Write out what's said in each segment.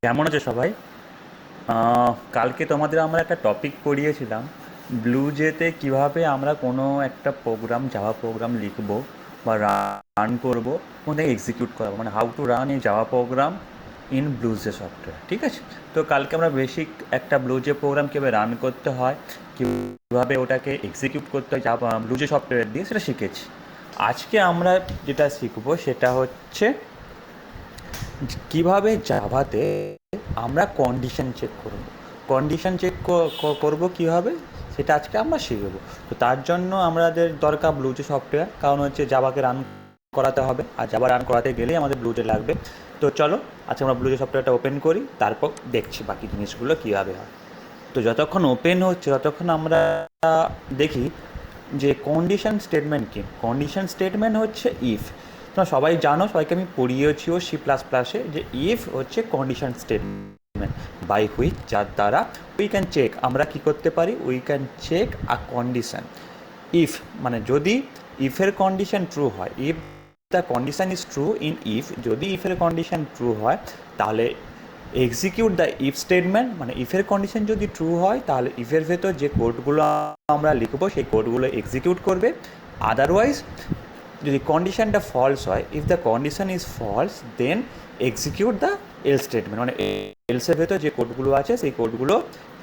কেমন আছো সবাই? কালকে তোমাদের আমরা একটা টপিক পড়িয়েছিলাম, ব্লু জেতে কীভাবে আমরা কোনো একটা প্রোগ্রাম, জাভা প্রোগ্রাম লিখব বা রান করব, ওখানে এক্সিকিউট করাবো, মানে হাউ টু রান এই Java program in blue J software. ঠিক আছে? তো কালকে আমরা বেসিক একটা ব্লু জে প্রোগ্রাম কীভাবে রান করতে হয়, কীভাবে ওটাকে এক্সিকিউট করতে হয় জাভা ব্লু জে সফটওয়্যার দিয়ে, সেটা শিখেছি। আজকে আমরা যেটা শিখবো সেটা হচ্ছে কিভাবে জাভাতে আমরা কন্ডিশন চেক করব। কন্ডিশন চেক করব কীভাবে, সেটা আজকে আমরা শিখব। তো তার জন্য আমাদের দরকার ব্লুজে সফটওয়্যার, কারণ হচ্ছে জাভাকে রান করাতে হবে, আর জাভা রান করাতে গেলেই আমাদের ব্লুজে লাগবে। তো চলো আজকে আমরা ব্লুজে সফটওয়্যারটা ওপেন করি, তারপর দেখছি বাকি জিনিসগুলো কীভাবে হয়। তো যতক্ষণ ওপেন হচ্ছে ততক্ষণ আমরা দেখি যে কন্ডিশন স্টেটমেন্ট কী। কন্ডিশন স্টেটমেন্ট হচ্ছে ইফ। তোমরা সবাই জানো, সবাইকে আমি পড়িয়েছিও C++-এ, যে ইফ হচ্ছে কন্ডিশন স্টেটমেন্ট বাই হুইচ, যার দ্বারা উই ক্যান চেক, আমরা কী করতে পারি, we can check a condition. If মানে যদি ইফের কন্ডিশন ট্রু হয়, if the condition is true in if, যদি ইফের কন্ডিশন ট্রু হয় তাহলে এক্সিকিউট দ্য ইফ স্টেটমেন্ট, মানে ইফের কন্ডিশন যদি ট্রু হয় তাহলে ইফের ভেতর যে কোডগুলো আমরা লিখবো সেই কোডগুলো এক্সিকিউট করবে। আদারওয়াইজ যদি কন্ডিশনটা ফলস হয়, if the condition is false then execute the else statement, মানে এলসের ভেতর যে কোডগুলো আছে সেই কোডগুলো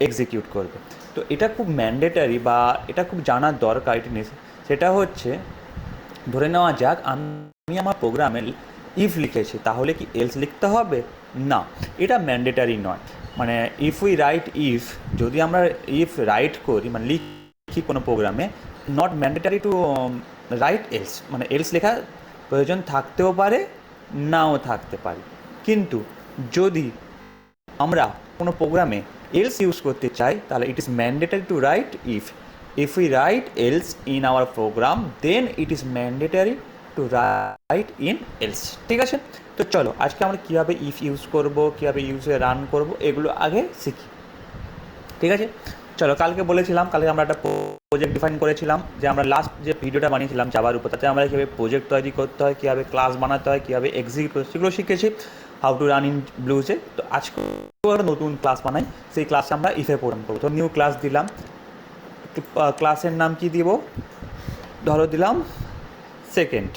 এক্সিকিউট করবে। তো এটা খুব ম্যান্ডেটারি বা এটা খুব জানার দরকার এটা নিয়ে। সেটা হচ্ছে, ধরে নেওয়া যাক আমি আমার প্রোগ্রামে ইফ লিখেছি, তাহলে কি এলস লিখতে হবে? না, এটা ম্যান্ডেটারি নয়। মানে ইফ উই রাইট ইফ, যদি আমরা ইফ রাইট করি মানে লিখি কোনো প্রোগ্রামে, not mandatory to write else, মানে এলস লেখা প্রয়োজন থাকতেও পারে, নাও থাকতে পারে। কিন্তু যদি আমরা কোনো প্রোগ্রামে এলস ইউজ করতে চাই তাহলে it is mandatory to write if. If we write else in our program then it is mandatory to write in else. ঠিক আছে? তো চলো আজকে আমরা কীভাবে ইফ ইউজ করব, কীভাবে ইউজে রান করব, এগুলো আগে শিখি। ঠিক আছে? চলো, কালকে বলেছিলাম, কালকে আমরা একটা প্রজেক্ট ডিফাইন করেছিলাম, যে আমরা লাস্ট যে ভিডিওটা বানিয়েছিলাম জাভার উপর, তাতে আমরা কীভাবে প্রজেক্ট তৈরি করতে হয়, কীভাবে ক্লাস বানাতে হয়, কীভাবে এক্সিকিউট করতে, সেগুলো শিখেছি, হাউ টু রান ইন ব্লুজে। তো আজকে একটা নতুন ক্লাস বানাই, সেই ক্লাসে আমরা ইফে প্রোগ্রাম করবো। তো নিউ ক্লাস দিলাম, ক্লাসের নাম কি দিব, ধরো দিলাম সেকেন্ড,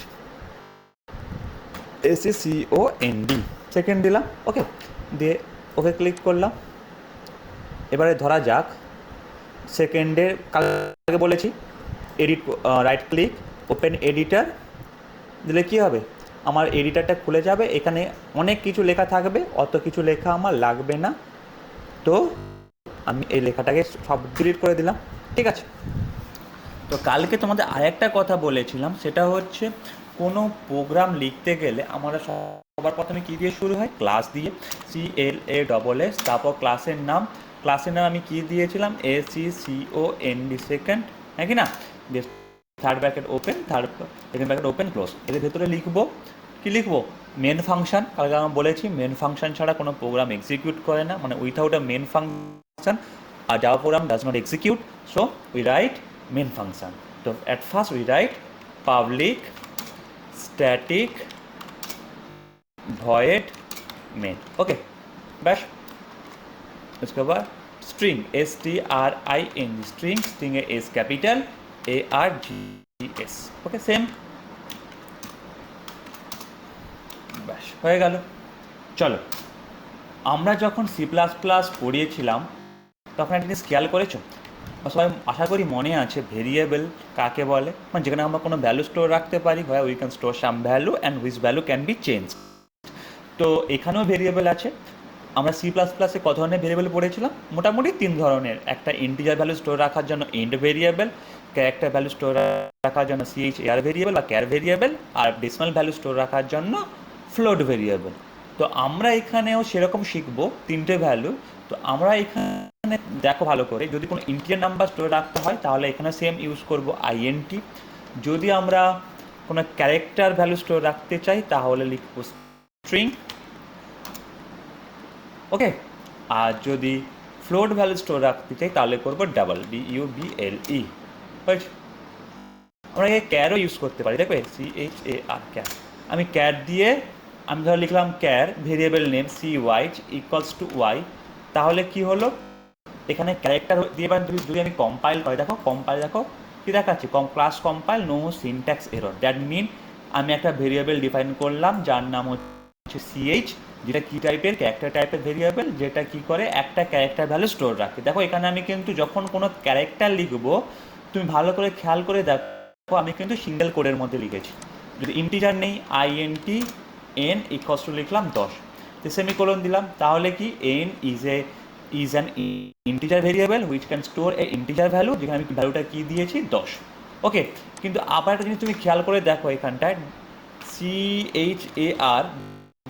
SECOND, সেকেন্ড দিলাম। ওকে, দিয়ে ওকে ক্লিক করলাম। এবারে ধরা যাক সেকেন্ডের, কালকে বলেছি edit, right click, open editor দিলে কী হবে, আমার এডিটারটা খুলে যাবে। এখানে অনেক কিছু লেখা থাকবে, অত কিছু লেখা আমার লাগবে না। তো আমি এই লেখাটাকে সব ডিলিট করে দিলাম। ঠিক আছে? তো কালকে তোমাদের আরেকটা কথা বলেছিলাম, সেটা হচ্ছে কোনো প্রোগ্রাম লিখতে গেলে আমরা সবার প্রথমে কী দিয়ে শুরু হয়, ক্লাস দিয়ে, CLASS, তারপর ক্লাসের নাম আমি কী দিয়েছিলাম, SECOND, সেকেন্ড, হ্যাঁ কি না, দিয়ে third bracket open, second bracket open close. এদের ভেতরে লিখবো কি, লিখবো মেন ফাংশন। কালকে আমি বলেছি মেন ফাংশন ছাড়া কোনো প্রোগ্রাম এক্সিকিউট করে না, মানে without a main function a Java program does not execute. So we write main function. So at first we write public static void main. Okay, bash. उसके बाद string, STRING, string is capital ARGS. Okay, same. bash হয়ে গেল। চলো, আমরা যখন C++ পড়িয়েছিলাম তখন একটা জিনিস খেয়াল করেছো, সবাই আশা করি মনে আছে, ভেরিয়েবল কাকে বলে, মানে যেখানে আমরা কোনো ভ্যালু স্টোর রাখতে পারি, হয় we can store some value and which value can be change. তো এখানেও ভেরিয়েবল আছে। আমরা C++-এ কত ধরনের ভেরিয়েবল পড়েছিলাম, মোটামুটি 3 ধরনের। একটা ইন্টিজার ভ্যালু স্টোর রাখার জন্য int variable, character value store রাখার জন্য CHAR ভেরিয়েবল বা ক্যার ভেরিয়েবল, আর ডেসিমাল ভ্যালু স্টোর রাখার জন্য ফ্লোট ভেরিয়েবল। তো আমরা এখানেও সেরকম শিখবো 3টে ভ্যালু। তো আমরা এখানে দেখো ভালো করে, যদি কোনো ইন্টিজার নাম্বার স্টোর রাখতে হয় তাহলে এখানে সেম ইউজ করব INT। যদি আমরা কোনো ক্যারেক্টার ভ্যালু স্টোর রাখতে চাই তাহলে লিখব স্ট্রিং। ওকে, আর যদি ফ্লোট ভ্যালু স্টোর রাখতে চাই তাহলে করব ডাবল, DUBLE। হয়েছে? আমরা এই ক্যারও ইউজ করতে পারি, দেখবে CHAR, ক্যার। আমি ক্যার দিয়ে আমি ধর লিখলাম char variable name C Y equals to Y, তাহলে কি হলো এখানে ক্যারেক্টার দিয়ে যদি আমি কম্পাইল করি, দেখো কম্পাইল দেখো কি দেখাচ্ছি, class compile no syntax error, that mean আমি একটা ভেরিয়েবল ডিফাইন করলাম যার নাম হচ্ছে সিএইচ, যেটা কি টাইপের ক্যারেক্টার টাইপের ভেরিয়েবল, যেটা কি করে একটা ক্যারেক্টার ভ্যালু স্টোর রাখে। দেখো এখানে আমি কিন্তু যখন কোনো ক্যারেক্টার লিখবো তুমি ভালো করে খেয়াল করে দেখো আমি কিন্তু সিঙ্গেল কোডের মধ্যে লিখেছি। যদি ইন্টিজার নেই আইএনটি এন ইকুয়ালস টু লিখলাম 10, তো সেমিকোলন দিলাম, তাহলে কি N is an integer variable which can store A integer value, যেখানে আমি ভ্যালুটা কি দিয়েছি 10। ওকে, কিন্তু আবার একটা জিনিস তুমি খেয়াল করে দেখো এখানটায় CHAR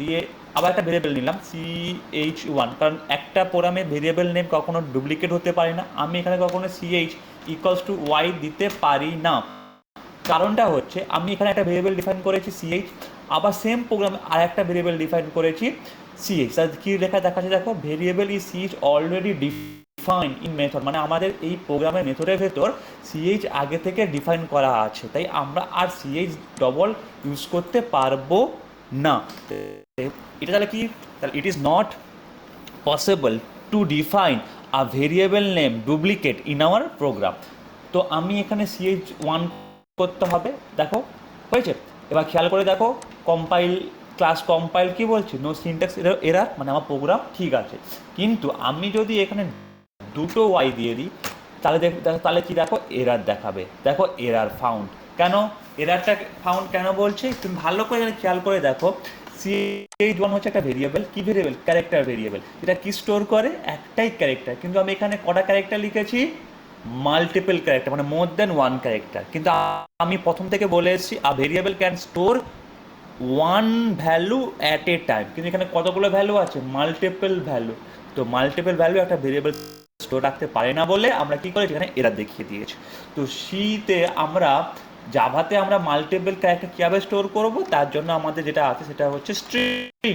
দিয়ে আবার একটা ভেরিয়েবল নিলাম CH1, কারণ একটা প্রোগ্রামে ভেরিয়েবল নেম কখনো ডুপ্লিকেট হতে পারে না, আমি এখানে কখনো CH ইকুয়ালস টু ওয়াই দিতে পারি না। কারণটা হচ্ছে আমি এখানে একটা ভেরিয়েবল ডিফাইন করেছি CH, আবার সেম প্রোগ্রামে আর একটা ভেরিয়েবল ডিফাইন করেছি CH, তার কী লেখা দেখাচ্ছে দেখো variable is CH already define in method, মানে আমাদের এই প্রোগ্রামের মেথডের ভেতর CH আগে থেকে ডিফাইন করা আছে, তাই আমরা আর CH ডবল ইউজ করতে পারবো না। এটা তাহলে কি, তাহলে it is not possible to define a variable name duplicate in our program. তো আমি এখানে CH1 করতে হবে, দেখো হয়েছে। এবার খেয়াল করে দেখো কম্পাইল ক্লাস কম্পাইল কি বলছি, নো সিনট্যাক্স এরার, মানে আমার প্রোগ্রাম ঠিক আছে। কিন্তু আমি যদি এখানে দুটো ওয়াই দিয়ে দিই তাহলে তাহলে কি দেখো এরার দেখাবে, দেখো এরার ফাউন্ড। কেন এরারটা ফাউন্ড কেন বলছে তুমি ভালো করে এখানে খেয়াল করে দেখো। CH1 হচ্ছে একটা ভেরিয়েবল, কি ভেরিয়েবল, ক্যারেক্টার ভেরিয়েবল, এটা কি স্টোর করে একটাই ক্যারেক্টার, কিন্তু আমি এখানে কটা ক্যারেক্টার লিখেছি, মাল্টিপল ক্যারেক্টার, মানে মোর দেন ওয়ান ক্যারেক্টার। কিন্তু আমি প্রথম থেকে বলে এসেছি a variable can store one value at a time, কিন্তু এখানে কতগুলো ভ্যালু আছে, মাল্টিপল ভ্যালু। তো মাল্টিপল ভ্যালু একটা ভেরিয়েবল স্টোর রাখতে পারে না বলে আমরা কি করেছি এখানে এরা দেখিয়ে দিয়েছি। তো সিতে আমরা জাভাতে আমরা মাল্টিপল ক্যারেক্টার কীভাবে স্টোর করব, তার জন্য আমাদের যেটা আছে সেটা হচ্ছে string.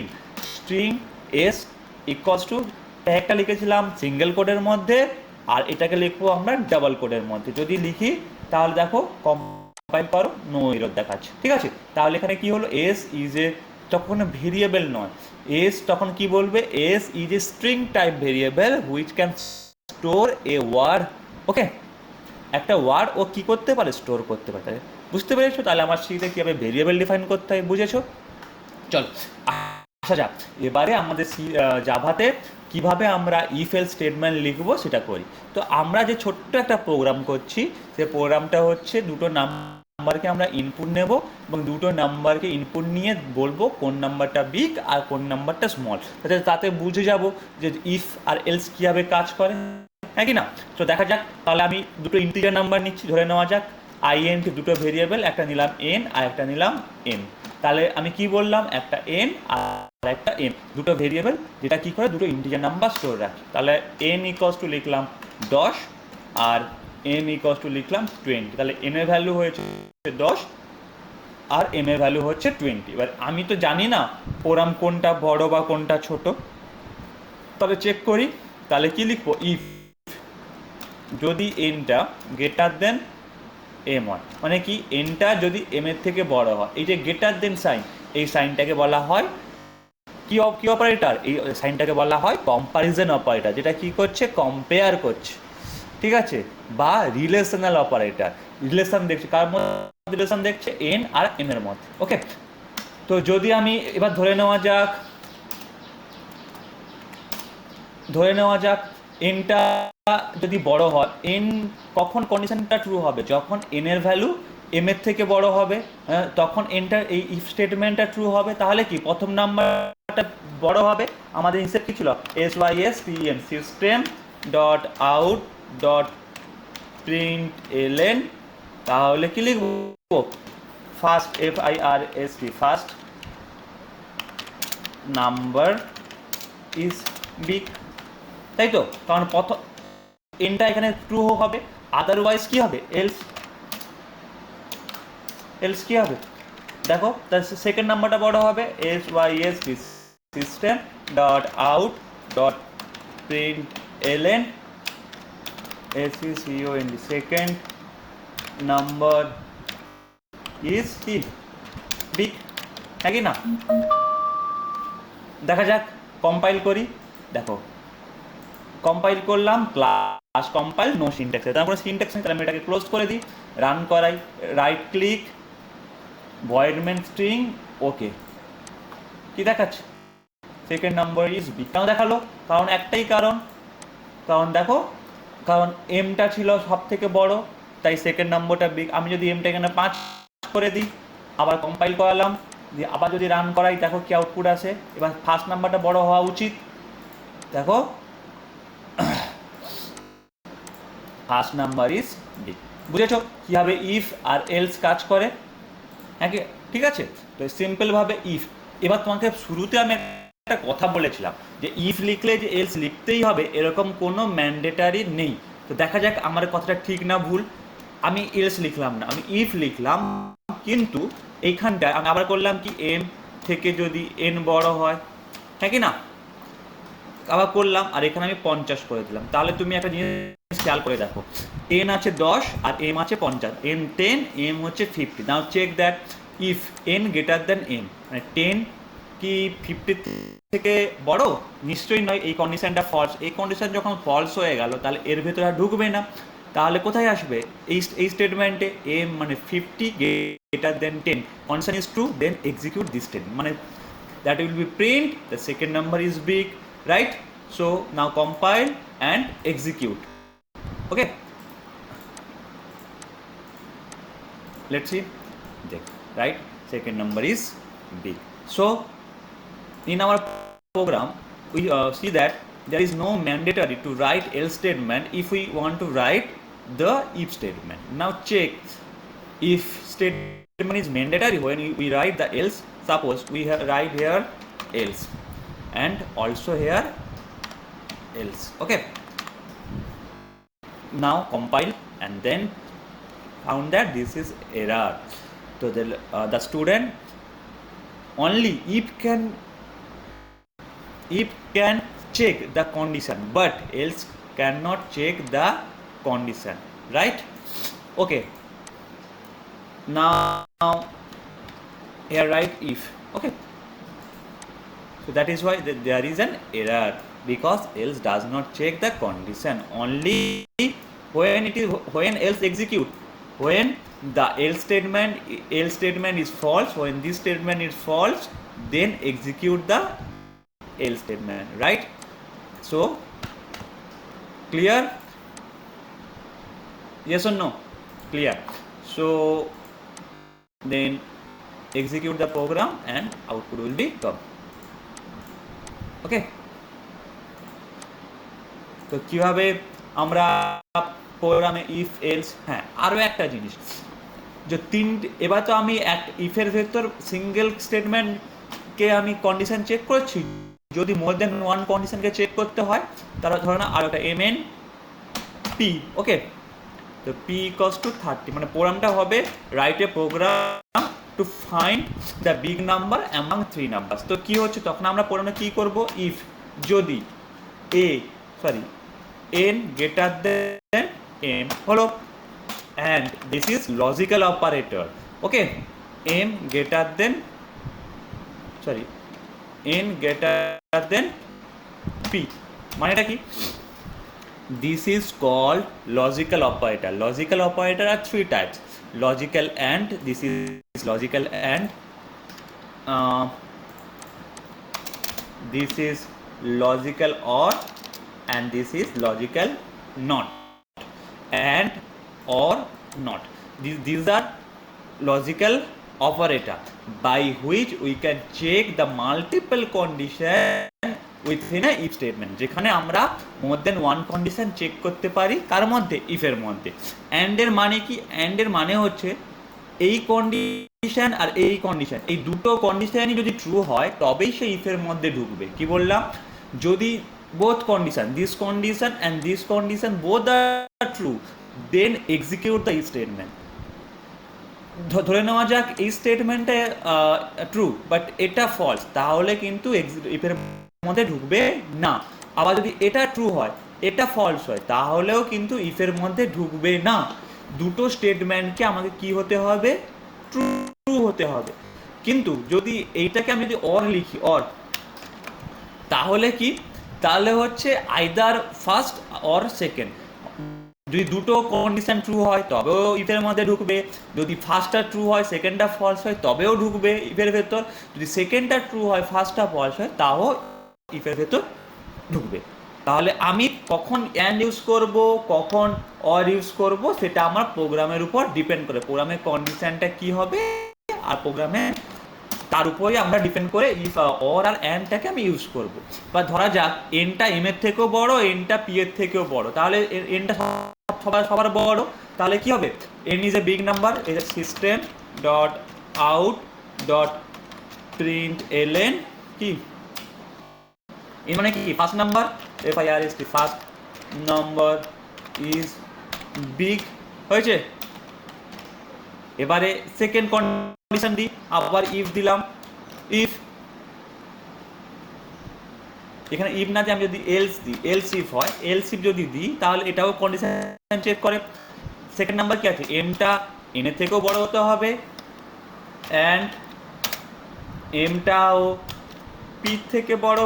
String S equals to একটা লিখেছিলাম সিঙ্গেল কোডের মধ্যে, আর এটাকে লিখবো আমরা ডাবল কোডের মধ্যে। যদি লিখি তাহলে দেখো কম্পাইল করো নো এরর দেখাচ্ছে, ঠিক আছে। তাহলে এখানে কি হলো, এস ইজ এ তখন ভেরিয়েবল নয়, এস তখন কি বলবে, S is a string type variable which can store a word. Okay, একটা ওয়ার্ড ও কী করতে পারে, স্টোর করতে পারে। বুঝতে পেরেছো তাহলে আমার সিতে কীভাবে ভেরিয়েবল ডিফাইন করতে হয়, বুঝেছো। চল আসা যাক এবারে আমাদের জাভাতে কিভাবে আমরা ইফ এলস স্টেটমেন্ট লিখবো সেটা করি। তো আমরা যে ছোট্ট একটা প্রোগ্রাম করছি, সে প্রোগ্রামটা হচ্ছে দুটো নাম্বারকে আমরা ইনপুট নেব এবং দুটো নাম্বারকে ইনপুট নিয়ে বলবো কোন নাম্বারটা বিগ আর কোন নাম্বারটা স্মল, তাতে বুঝে যাব যে ইফ আর এলস কীভাবে কাজ করে, হ্যাঁ কি না। তো দেখা যাক, তাহলে আমি দুটো ইন্টিজার নাম্বার নিচ্ছি, ধরে নেওয়া যাক INT, দুটো ভেরিয়েবল, একটা নিলাম n আর একটা নিলাম m। তাহলে আমি কি বললাম, একটা n আর একটা m, দুটো ভেরিয়েবল যেটা কি করে দুটো ইন্টিজার নাম্বার স্টোর রাখে। তাহলে n ইকুয়ালস টু লিখলাম 10 আর m ইকুয়ালস টু লিখলাম 20। তাহলে n এর ভ্যালু হয়েছে 10 আর m এর ভ্যালু হচ্ছে 20। এবার আমি তো জানি না প্রোগ্রাম কোনটা বড় বা কোনটা ছোট, তাহলে চেক করি। তাহলে কি লিখবো, ইফ যদি nটা গ্রেটার দেন m1, মানে কি nটা যদি m এর থেকে বড় হয়, এই যে গ্রেটার দেন সাইন, এই সাইনটাকে বলা হয় কি অপারেটর, এই সাইনটাকে বলা হয় কম্প্যারিজন অপারেটর, যেটা কি করছে, কম্পেয়ার করছে, ঠিক আছে, বা রিলেশনাল অপারেটর, রিলেশন দেখছে, কার মধ্যে রিলেশন দেখছে, n আর m এর মধ্যে। ওকে, তো যদি আমি এবার ধরে নেওয়া যাক nটা যদি বড় হয়, n কখন কন্ডিশনটা ট্রু হবে, যখন n এর ভ্যালু m এর থেকে বড় হবে, তখন nটার এই ইফ স্টেটমেন্টটা ট্রু হবে। তাহলে কি প্রথম নাম্বারটা বড় হবে, আমাদের ইনসেট কি ছিল, SYSTEM system dot out dot println, তাহলে কি লিখবো, first FIRST first number is big, তাই তো, কারণ প্রথম এনটা এখানে ট্রু হবে, আদারওয়াইজ কি হবে, এলস কি হবে, দেখো তার সেকেন্ড নাম্বারটা বড় হবে, SYST system dot out dot println SECOND second number is কি বিগ, হ্যাঁ কি না। দেখা যাক, কম্পাইল করি। দেখো কম্পাইল করলাম, ক্লাস কম্পাইল, নো সিনট্যাক্স, তার কোনো সিনট্যাক্স নেই, তাহলে আমি এটাকে ক্লোজ করে দিই, রান করাই, right click, void main string, okay, কি দেখাচ্ছে? Second number is B. কেন দেখালো? কারণ একটাই কারণ দেখো, কারণ এমটা ছিল সব থেকে বড়, তাই সেকেন্ড নম্বরটা বিগ। আমি যদি এমটা এখানে 5 করে দিই, আবার কম্পাইল করালাম, দিয়ে আবার যদি রান করাই, দেখো কি আউটপুট আসে। এবার ফার্স্ট নাম্বারটা বড় হওয়া উচিত, দেখো ফার্স্ট নাম্বার ইজ বি। বুঝেছো কীভাবে ইফ আর এলস কাজ করে? হ্যাঁ, ঠিক আছে। তো সিম্পলভাবে ইফ। এবার তোমাকে শুরুতে আমি একটা কথা বলেছিলাম যে ইফ লিখলে যে এলস লিখতেই হবে এরকম কোনো ম্যান্ডেটারি নেই। তো দেখা যাক আমার কথাটা ঠিক না ভুল। আমি এলস লিখলাম না, আমি ইফ লিখলাম, কিন্তু এইখানটায় আমি আবার করলাম কি, এম থেকে যদি এন বড় হয়, হ্যাঁ কি না, আবার করলাম, আর এখানে আমি 50 করে দিলাম। তাহলে তুমি একটা জিনিস খেয়াল করে দেখো, এন আছে 10 আর এম আছে 50, এন 10, এম হচ্ছে 50। Now check that if N greater than M, মানে 10 কি 50 থেকে বড়? নিশ্চয়ই নয়, এই কন্ডিশনটা ফলস। এই কন্ডিশন যখন ফলস হয়ে গেল, তাহলে এর ভেতরে আর ঢুকবে না। তাহলে কোথায় আসবে? এই স্টেটমেন্টে এম মানে 50 greater than 10, condition is true, then execute this statement, মানে that will be print the second number is big, right? So now compile and execute. Okay, let's see, right, second number is big. So in our program we see that there is no mandatory to write else statement if we want to write the if statement. Now check, if statement is mandatory when we write the else. Suppose we write here else and also here else. Okay, now compile and then found that this is error. So the student only if can check the condition, but else cannot check the condition, right? Okay, now here write if. Okay, so that is why there is an error, because else does not check the condition. Only when else execute, when the else statement is false, when this statement is false, then execute the else statement, right? So clear? Yes or no? Clear. So then execute the program and output will be come. ওকে, তো কীভাবে আমরা প্রোগ্রামে if else, হ্যাঁ আরও একটা জিনিস, যে এবার তো আমি ইফের ভেতর সিঙ্গেল স্টেটমেন্টকে আমি কন্ডিশন চেক করছি, যদি মোর দেন ওয়ান কন্ডিশনকে চেক করতে হয়, তাহলে ধরো না আর একটা এম এন পি। ওকে, তো পি ইকস টু 30, মানে প্রোগ্রামটা হবে write a program to find the big number among 3 numbers. তো কী হচ্ছে, তখন আমরা প্রোগ্রামে কী করবো, ইফ যদি এন গ্রেটার দেন এম হলো, and this is logical operator. Okay, N greater than P, মানে এটা কি? This is called logical operator. Logical operator are 3 types. Logical AND, this is logical AND. This is logical OR, and this is logical NOT. AND, OR, NOT. These are logical operator by which we can check the multiple condition within a if statement, যেখানে আমরা মোর দেন one condition check করতে পারি, কার মধ্যে? ইফের মধ্যে। অ্যান্ডের মানে কি? অ্যান্ডের মানে হচ্ছে এই কন্ডিশন আর এই কন্ডিশন, এই দুটো কন্ডিশনই যদি ট্রু হয় তবেই সে ইফের মধ্যে ঢুকবে। কি বললাম? যদি both condition, this condition and this condition both are true, then execute the if statement. ধরে নেওয়া যাক এই স্টেটমেন্টে ট্রু বাট এটা ফলস, তাহলে কিন্তু ইফের মধ্যে ঢুকবে না। আবার যদি এটা ট্রু হয়, এটা ফলস হয়, তাহলেও কিন্তু ইফের মধ্যে ঢুকবে না। দুটো স্টেটমেন্টকে আমাকে কি হতে হবে? ট্রু হতে হবে। কিন্তু যদি এইটাকে আমি যদি অর লিখি, অর, তাহলে কি, তাহলে হচ্ছে আইদার ফার্স্ট অর সেকেন্ড, যদি দুটো কন্ডিশন ট্রু হয় তবেও ইফের মধ্যে ঢুকবে, যদি ফার্স্টটা ট্রু হয় সেকেন্ডটা ফলস হয় তবেও ঢুকবে ইফের ভেতর, যদি সেকেন্ডটা ট্রু হয় ফার্স্টটা ফলস হয় তাও ইফের ভেতর ঢুকবে। তাহলে আমি কখন অ্যান্ড ইউজ করব, কখন অর ইউজ করব, সেটা আমার প্রোগ্রামের উপর ডিপেন্ড করে, প্রোগ্রামের কন্ডিশনটা কি হবে আর প্রোগ্রামে তার উপরেই আমরা ডিপেন্ড করে ইফ অর আর অ্যান্ডটাকে আমি ইউজ করব। বা ধরা যাক এনটা এম এর থেকেও বড়, এনটা পি এর থেকেও বড়, তাহলে এনটা সবার বড়, তাহলে কি হবে, N is a big number, system dot out dot print LN কি, এর মানে কি first number, FIRST first number is big, হয়েছে। এবারে সেকেন্ড কন্ডিশন দিই, আবার ইফ দিলাম, ইফ, এখানে ইফ না দিয়ে আমি যদি এলস দিই, এলস ইফ হয়, এলস ইফ যদি দিই তাহলে এটাও কন্ডিশন চেক করে। সেকেন্ড নাম্বার কি আছে, এমটা এন এর থেকেও বড় হতে হবে অ্যান্ড এমটাও পি থেকে বড়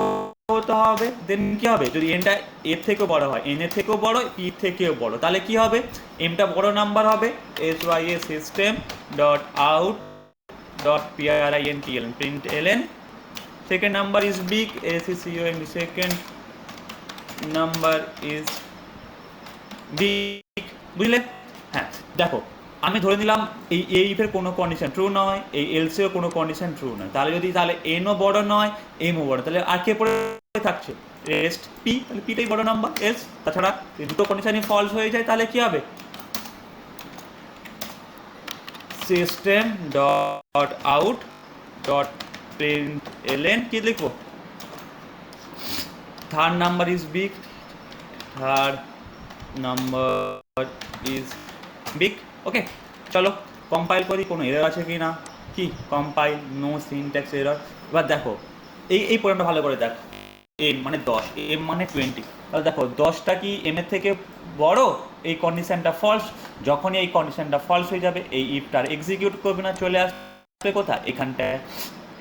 হতে হবে, দেন কি হবে, যদি এনটা এর থেকেও বড় হয়, এন এর থেকেও বড়, পি থেকেও বড়, তাহলে কি হবে, এমটা বড় নাম্বার হবে, SYS system dot out dot PRINTLN print ln, second number is big, SECOND second number is big, বুঝলে। হ্যাঁ দেখো, আমি ধরে নিলাম এই ইফের কোনো কন্ডিশন ট্রু নয়, এই এলসেও কোনো কন্ডিশন ট্রু নয়, তাহলে যদি তাহলে এনও বড় নয় এমও বড়, তাহলে আর কে পড়ে থাকছে, রেস্ট পি, তাহলে পিটাই বড় নাম্বার, এলস তাছাড়া এই দুটো কন্ডিশনই ফলস হয়ে যায়, তাহলে কি হবে, system dot out dot print LN কি লিখবো, third number is big, third number is big. Okay চলো কম্পাইল করি, কোনো এরর আছে কি না, কি কম্পাইল, নো সিনট্যাক্স এরর। এবার দেখো এই প্রোগ্রামটা ভালো করে দেখো, এম মানে 10, এম মানে 20, তাহলে দেখো 10টা কি এম এর থেকে বড়, এই কন্ডিশনটা ফলস, যখনই এই কন্ডিশনটা ফলস হয়ে যাবে এই ইফটার এক্সিকিউট করবে না, চলে আসবে কোথায়, এখানটায়।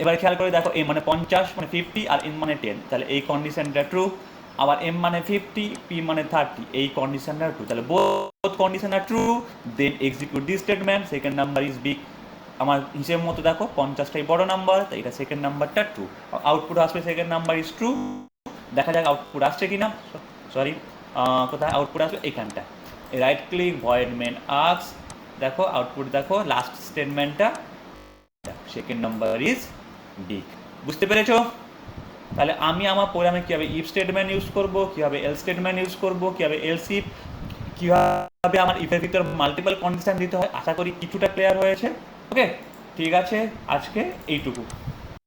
এবার খেয়াল করে দেখো এম মানে 50 মানে 50 আর এন মানে 10, তাহলে এই কন্ডিশনটা ট্রু, আবার এম মানে 50, পি মানে 30, এই কন্ডিশনটা ট্রু, তাহলে both condition are true, then execute this statement, second number is big, আমার হিসেব মতো দেখো 50টাই বড় নাম্বার, তাই এটা সেকেন্ড নাম্বারটা ট্রু, আউটপুট আসবে সেকেন্ড নাম্বার ইজ ট্রু। দেখা যাক আউটপুট আসছে কি না, সরি কোথায় আউটপুট আসবে, এখানটা right click void main ask, দেখো আউটপুট দেখো লাস্ট স্টেটমেন্টটা, সেকেন্ড নাম্বার ইজ বিগ, বুঝতে পেরেছো। তাহলে আমি আমার প্রোগ্রামে কীভাবে ইফ স্টেটমেন্ট ইউজ করবো, কীভাবে এল স্টেটমেন্ট ইউজ করবো, কীভাবে এলস ইফ, কীভাবে আমার ইফের ভিতর মাল্টিপল কন্ডিশন দিতে হয়, আশা করি কিছুটা ক্লিয়ার হয়েছে। ওকে ঠিক আছে, আজকে এইটুকু।